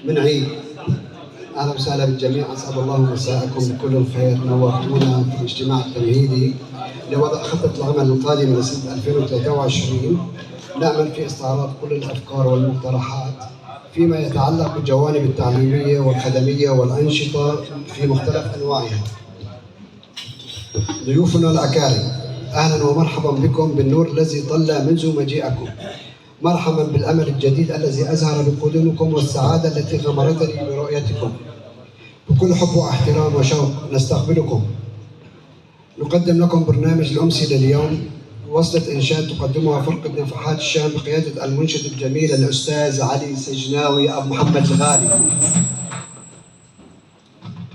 من عيد. اهلا وسهلا بالجميع، اسعد الله مساءكم بكل الخير. نورتونا في الاجتماع التمهيدي لوضع خطه العمل القادمه لسنه 2023. نامل في استعراض كل الافكار والمقترحات فيما يتعلق بالجوانب التعليميه والخدميه والانشطه في مختلف انواعها. ضيوفنا الاكارم، اهلا ومرحبا بكم بالنور الذي طل منذ مجيئكم. مرحبا بالامل الجديد الذي ازهر بقدومكم والسعاده التي غمرتني برؤيتكم. بكل حب واحترام وشوق نستقبلكم. نقدم لكم برنامج الامثله اليوم، وصلة انشاد تقدمها فرقه نفحات الشام بقياده المنشد الجميل الاستاذ علي سجناوي ابو محمد الغالي.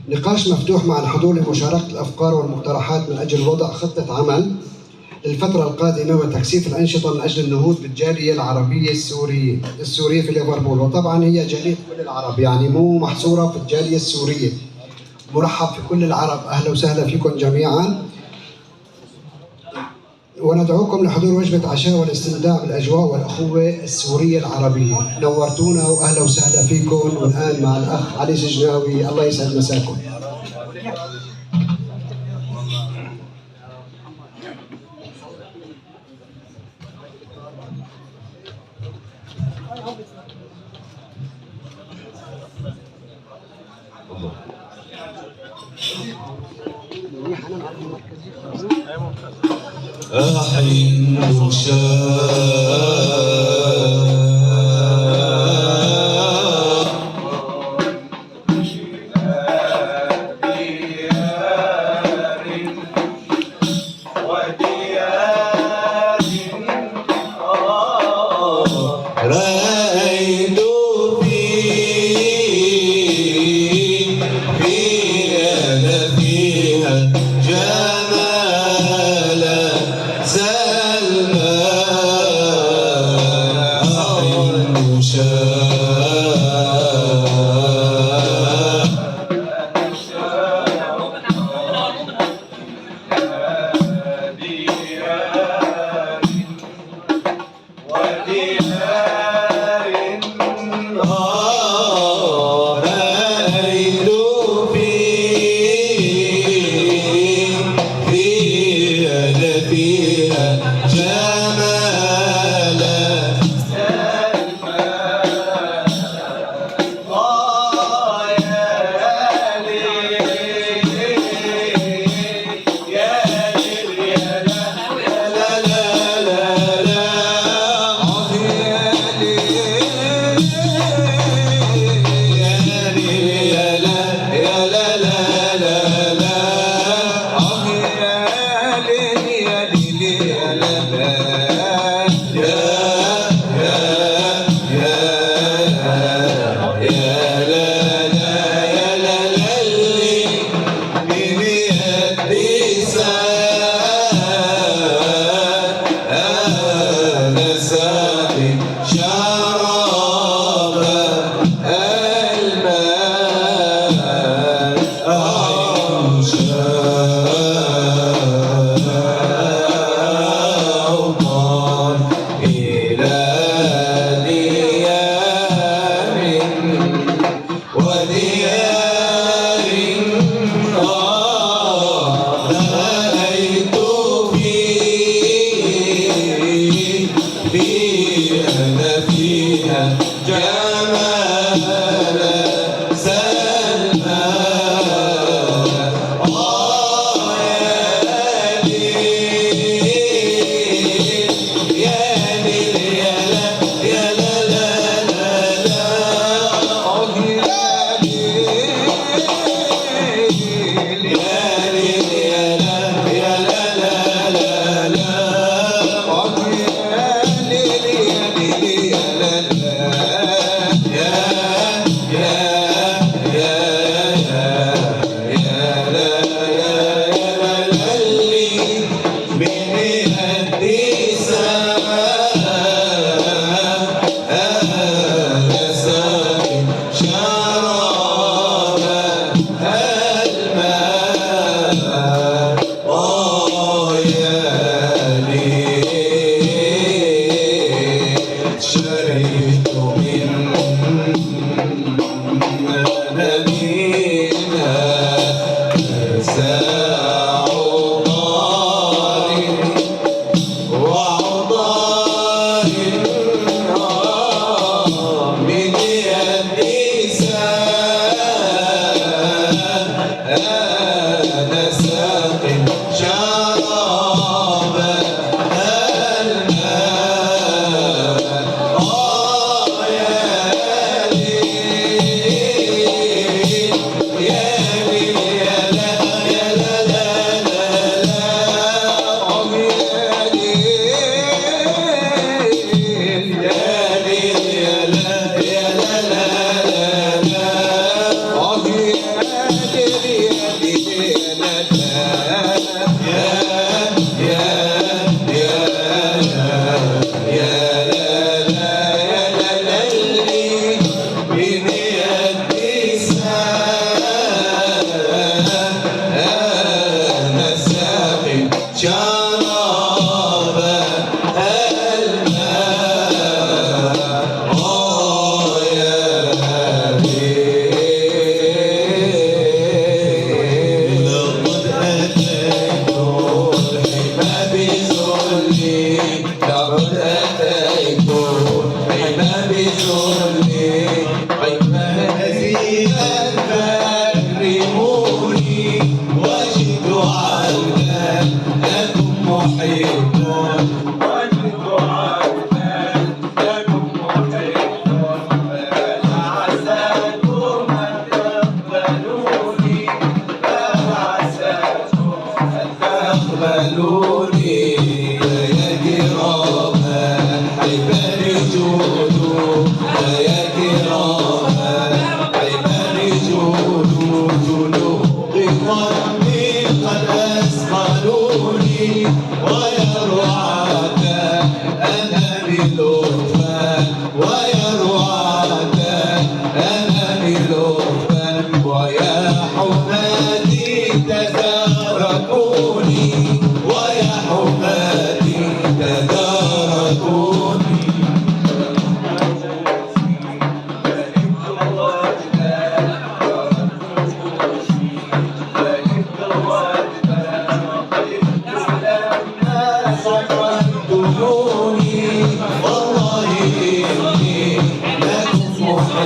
نقاش مفتوح مع الحضور لمشاركه الافكار والمقترحات من اجل وضع خطه عمل للفترة القادمة وتكثيف الأنشطة من أجل النهوض بالجالية العربية السورية في ليفربول. وطبعا هي جالية كل العرب، يعني مو محصورة في الجالية السورية. مرحب في كل العرب، أهلا وسهلا فيكم جميعا. وندعوكم لحضور وجبة عشاء والاستمتاع بالأجواء والأخوة السورية العربية. نورتونا وأهلا وسهلا فيكم. والآن مع الأخ علي سجناوي، الله يسعد مساكم. أحن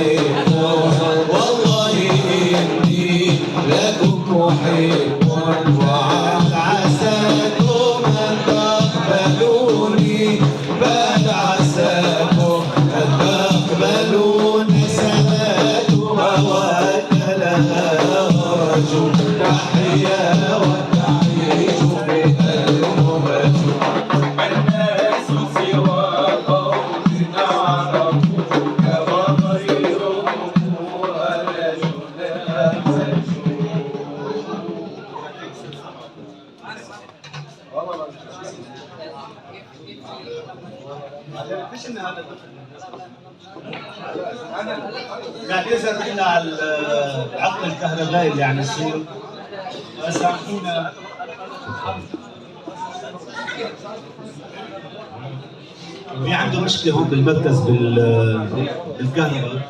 محب والله إني لكم محب وعد عساكم أن تقبلوني بل عساكم أن تقبلوني سماتها وأكلها رجل تحيا وتعيش بها الأمة الناس سوى قوم عرفوك وغيرهم ولا قاعد يسأل احنا على العقل الكهربائي اللي عم يصير سامحونا. في عنده مشكلة هون بالمركز بالكهرباء.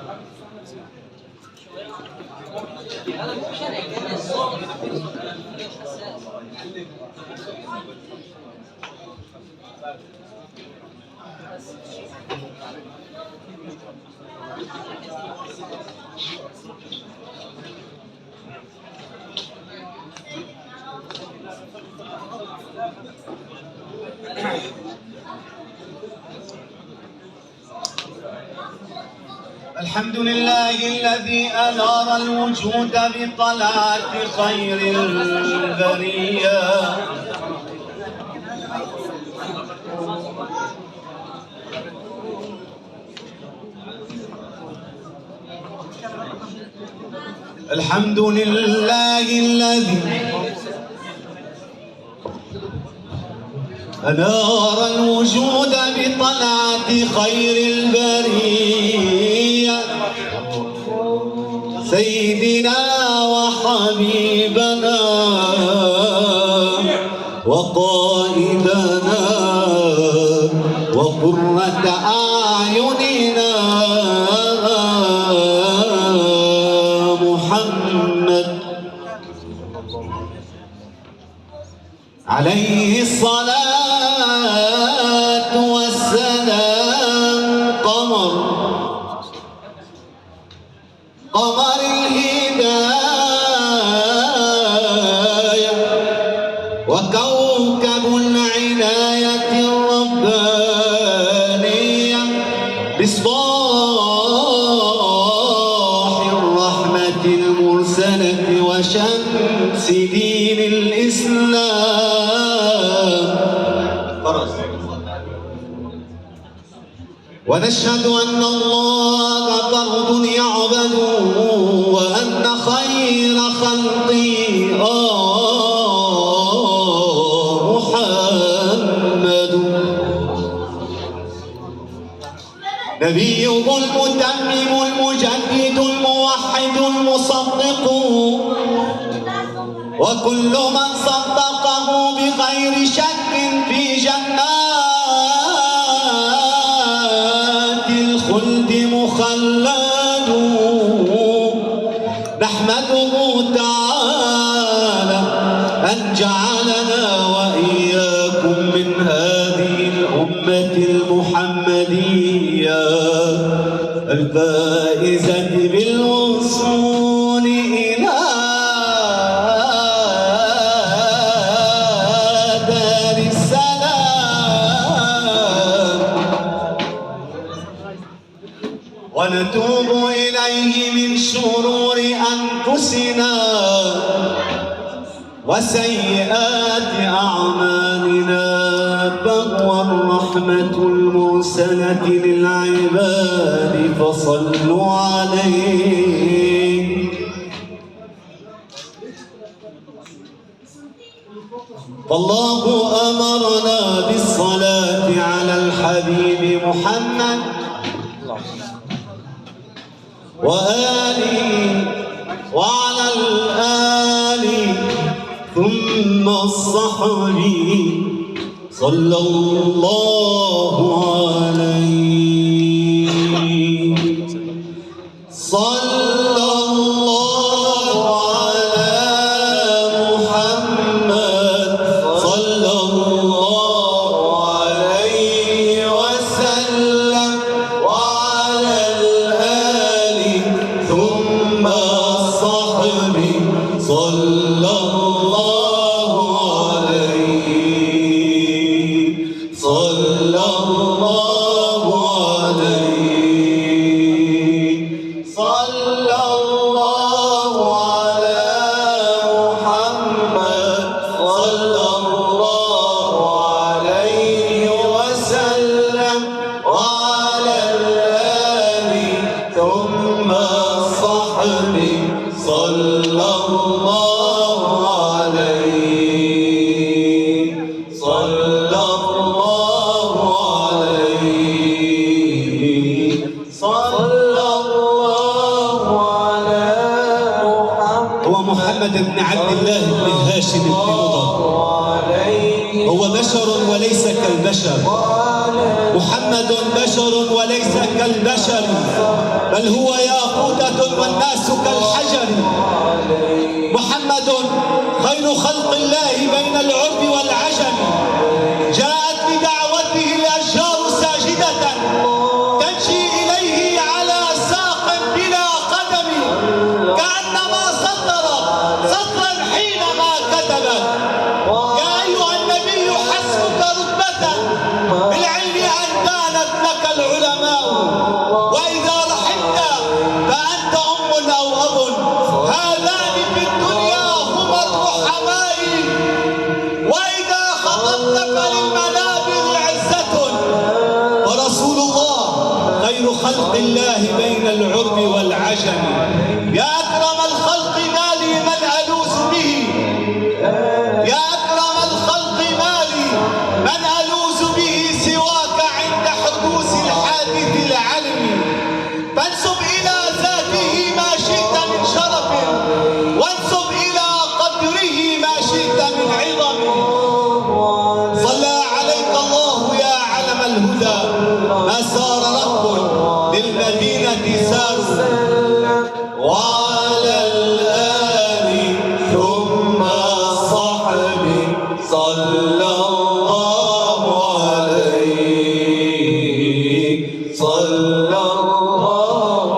الحمد لله الذي أنار الوجود بطلعة خير البرية. الحمد لله الذي أنار الوجود بطلعة خير البرية سيدنا وحبيبنا وقائدنا وقرة أعيننا محمد عليه الصلاة والسلام. قمر الهداية وكوكب العناية الربانية مصباح الرحمة المرسلة وشمس دين الإسلام. ونشهد أن الله فرد يعبد وأن خير خلقه محمد نبيه المتمم المجدد الموحد المصدق وكل من صدقه بغير شك في جنات الخلد مخلد. نحمده تعالى أن جعلنا وإياكم من هذه الأمة المحمدية الفائزة بالوصول إلى دار السلام. ونتوب إليه من شرور أنفسنا وسيئات أعمالنا فهو الرحمة المرسلة للعباد فصلوا عليه. فالله أمرنا بالصلاة على الحبيب محمد وآله وعلى الآل ثم الصحب صلى الله عليه. صلى الله على محمد صلى الله عليه وسلم وعلى الآل صلى الله على محمد صلى الله عليه وسلم وعلى الآل ثم الصحب صلى الله عليه صلى الله عليه صلى الله على محمد. هو محمد بن عبد الله بن هاشم بن مضر، هو بشر وليس كالبشر. محمد بشر وليس كالبشر، بل هو ياقوتة والناس كالحجر. محمد خير خلق الله بين العرب والعجم، جاءت بدعوته الأشجار ساجدة تمشي إليه على ساق بلا قدم، كأنما سطرت سطرا حينما كتبت. يا أيها النبي حسبك رتبة بالعلم أن كانت لك العلماء، وإذا رحمت فأنت أم أو أب، هذان في الدنيا هما الرحماء. وإذا خطبت فللمنابر عزة، ورسول الله خير خلق الله بين العرب والعجم. يا أكرم الخلق مالي من ألوذ به، يا أكرم الخلق مالي من ألوذ به سواك عند حدوث الحادث العلم. فانسب إلى ذاته ما شئت من شرف، وانسب إلى قدره ما شئت من عظم. صلى عليك الله يا علم الهدى، ما سار ركب للمدينة ساروا، وعلى الآل ثم الصحب صلى الله عليه صلى الله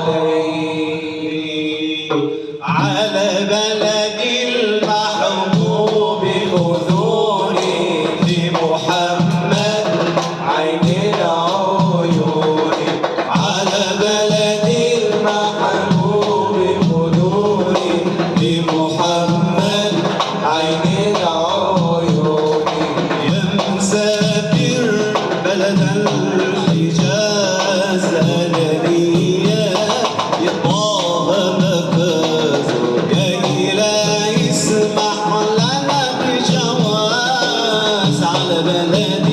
عليه. على بلد المحبوب خذوني لمحمد عين العيون، على بلد المحبوب خذوني لمحمد عين العيون. يا مسافر بلد الحجاز ألمية طه مفاز، يا إلهي اسمح لنا بجواز. على بلد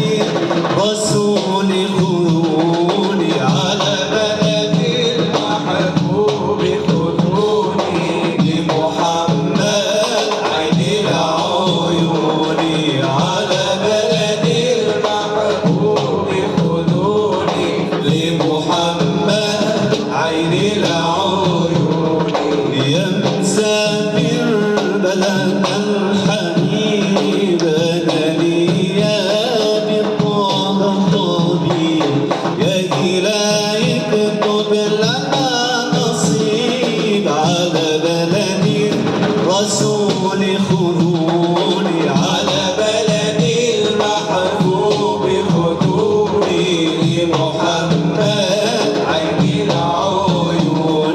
رسول خذوني، على بلد المحبوب خذوني لمحمد عين العيون، على بلد المحبوب خذوني لمحمد عين العيون. يا مسافر بلد الحبيب أنا لي بالطه الطبيب، يا إلهي اكتب لنا نصيب. على بلد الرسول خذوني، على بلد المحبوب خذوني لمحمد عين العيون،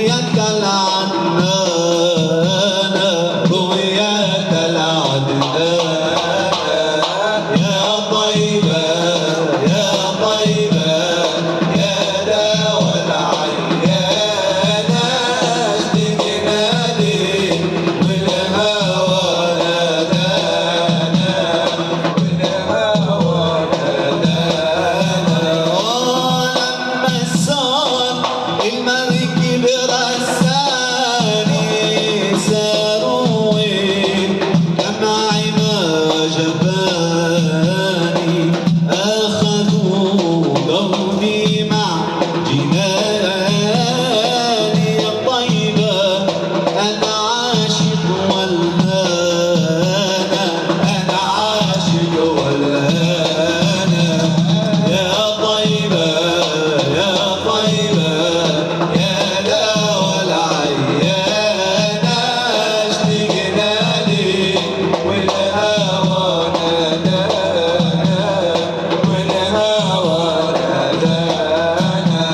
رؤية العدنان رؤية العدنان يا طيبة يا طيبة يا داوى العيان اشتقنا لك والهوى نادانا والهوى نادانا لما السار المركب رساني ساروا كمعي ما جباني أخذوا قومي مع جناني يا طيبة أنا عاشق والهانا أنا عاشق والهانا يا طيبة يا طيبة يا داوى العيان اشتقنا لك والهوى نادانا والهوى نادانا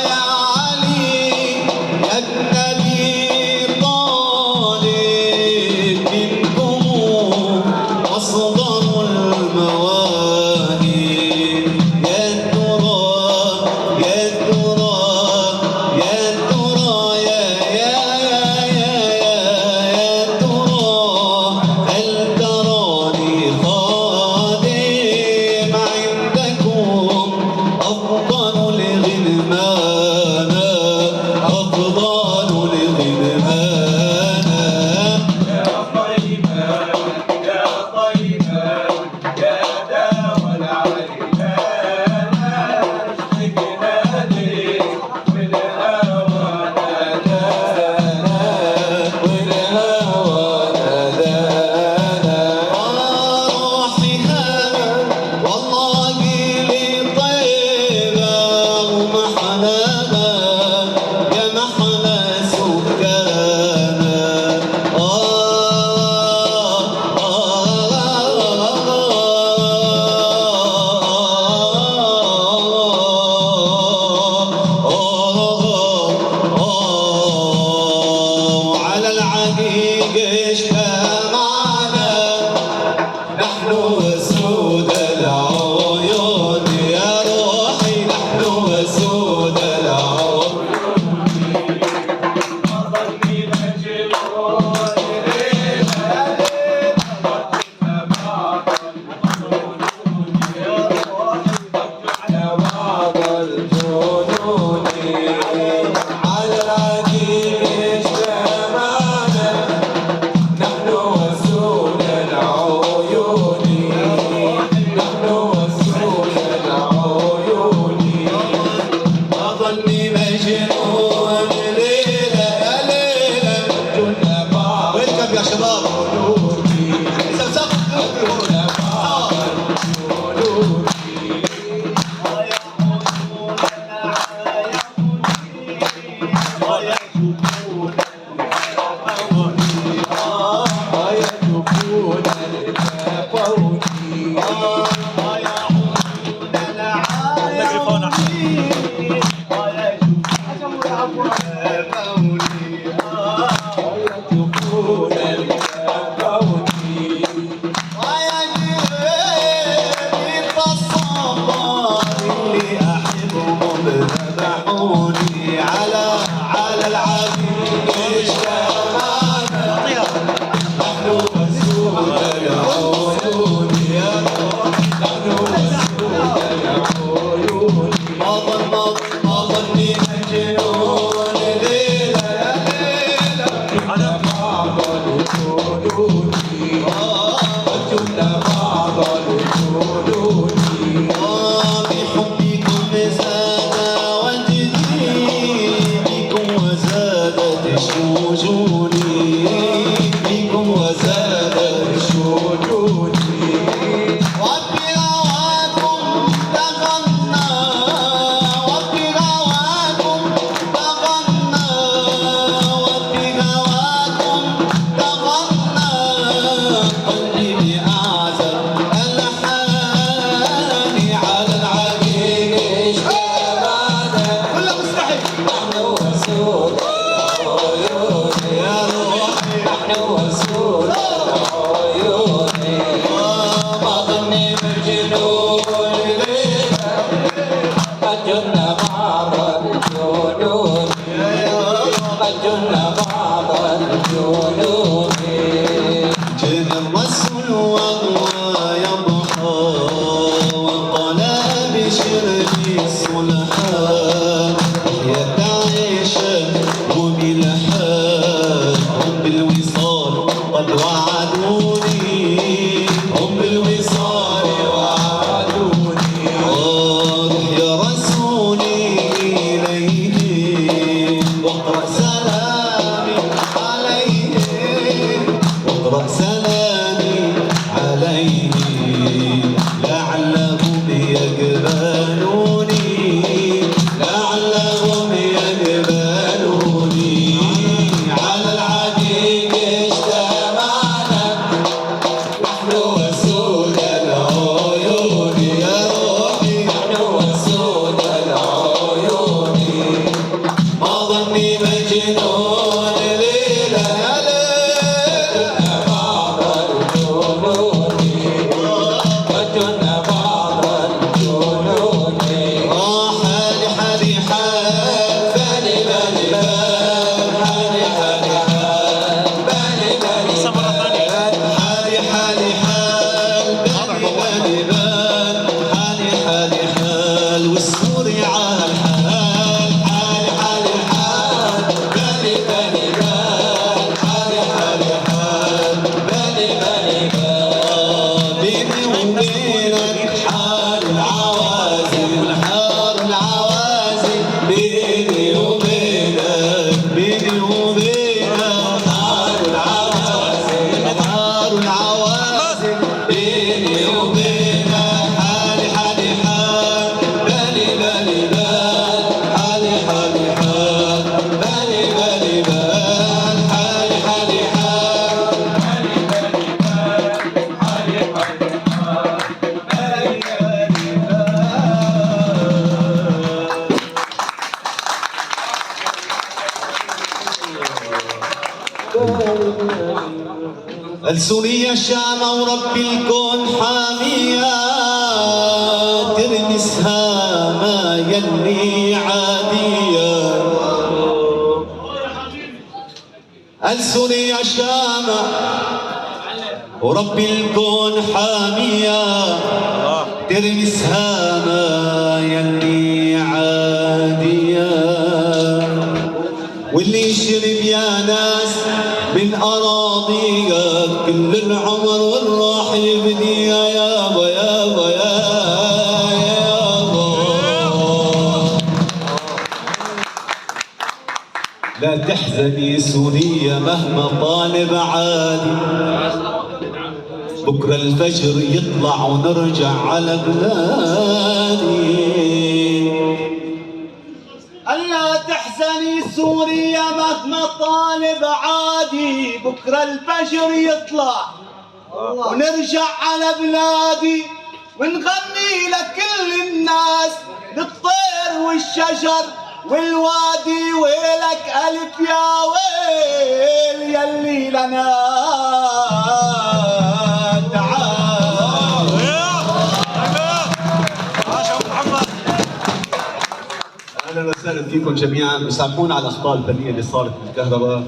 يا علي يا النبي طالب منكم أصدر المواهب يا ترى يا ترى يا ترى يا ترى هل تراني خادم عندكم أفضل لغلمانا أفضل لغلمانا يا طيبة يا طيبة يا داوى العيان اشتقنا لك والهوى نادانا والهوى نادانا روحي هانت والله لي طيبة ومحلاها يا محلى سكانا وعلى العقيق اجتمعنا نحن وسود العيون يا روحي نحن وسود العيون بعض الجنون على العقيق اجتمعنا نحن وسود العيون نحن وسود العيون أظني مجنون ليلة يا ليلة كنا بعض ويلكم يا شباب كنا بعض الجنون على العبيد اجتمعنا نحن وسود العيون يا نحن وسود العيون ما ظني مجنون ليلة يا ليلة كنا بعض الجنون كنا بعض الجنون بحبكم زاد وجدي بكم وزادت شجوني بكم وزادت شجوني وبهواكم تغنى وبهواكم تغنى وبهواكم تغنى قلبي بأعزب الألحان على العقيق اجتمعنا نحن وسود نحن وسود العيون ما ظني مجنون ليلة قد جن بعض الجنون قد جن بعض الجنون جن الرسول وهو يضحى وطلى بشرب الصلحاء يتعيش وبالحال هم بالوصال قد وعدوني هم بالوصال وعدوني روح يا رسولي إليه واقرأ سلامي عليه واقرأ سلامي عليه لعلهم يقبلوني لعلهم يقبلوني على العقيق اجتمعنا نحن وسود العيون يا روحي نحن وسود العيون ما ظني مجنون ليلة يا ليل بعض الجنون قد جن بعض الجنون حالي حالي حال بالي بالي بال حالي حالي حال بالي بالي حالي حالي حال بالي بالي بال حالي حالي حال والسوري عال حال حالي حالي حال بالي بالي بال حالي حالي حال بالي بالي بيني وبينك حال العوازل حار العوازل بيني وبينك بيني وبينك حار العوازل حار العوازل بيني وبينك حالي حالي حال بالي بالي بال حالي حالي حال بالي بالي بال حالي حالي حال السورية الشام ورب الكون حامية ترمسها ما يلي عادية السورية الشام ورب الكون حامية ترمسها ما يلي عادية واللي يشرب يا ناس من أراضيها كل العمر والراح يبديها يابا يابا يابا لا تحزني سوريا مهما طال بعادي بكرة الفجر يطلع ونرجع على بلادي ألا تحزني سوريا مهما طالب عادي بكرة الفجر يطلع ونرجع على بلادي ونغني لكل الناس للطير والشجر والوادي ويلك ألف يا ويل يلي لنا تعال اهلا وسهلا فيكم جميعا مسامحونا على الاخطاء الفنيه اللي صارت بالكهرباء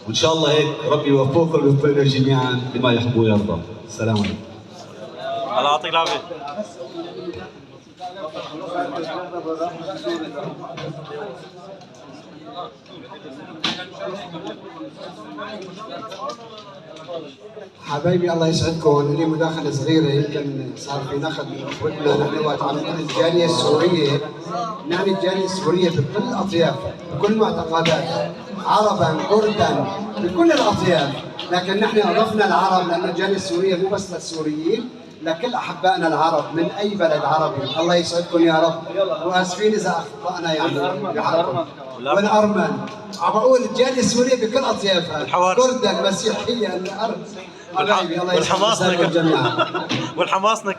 وان شاء الله هيك ربي يوفقكم ويوفقنا جميعا بما يحب ويرضى السلام عليكم الله يعطيك العافيه. حبايبي الله يسعدكم، لي مداخله صغيره يمكن صار في نقد من اخوتنا نحن وقت عم نقول الجاليه السوريه، نعني الجاليه السوريه بكل الاطياف بكل معتقداتها، عربا كردا بكل الاطياف، لكن نحن اضفنا العرب لان الجاليه السوريه مو بس للسوريين، لكل احبائنا العرب من اي بلد عربي، الله يسعدكم يا رب، واسفين اذا اخطانا يعني بحقكم. والارمن عم بقول الجاليه السوريه بكل اطيافها، كردا مسيحيا الارض حبايبي الله يسعدكم جميعا. والحماصنك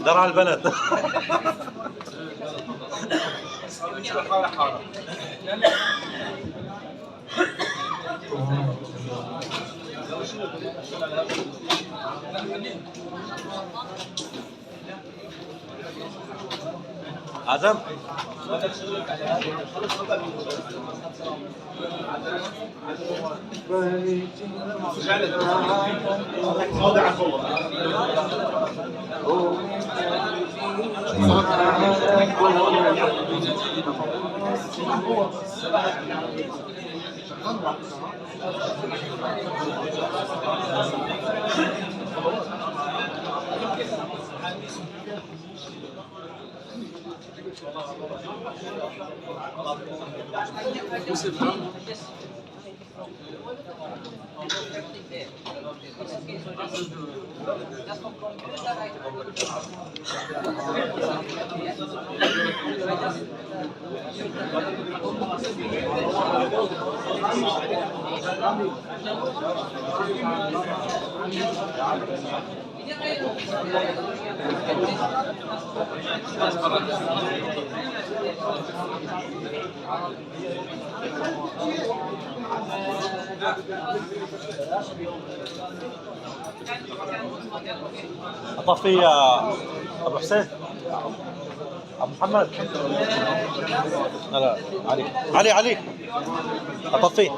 درع البلد. عزم اطفي يا ابو حسين، ابو محمد. لا علي اطفي.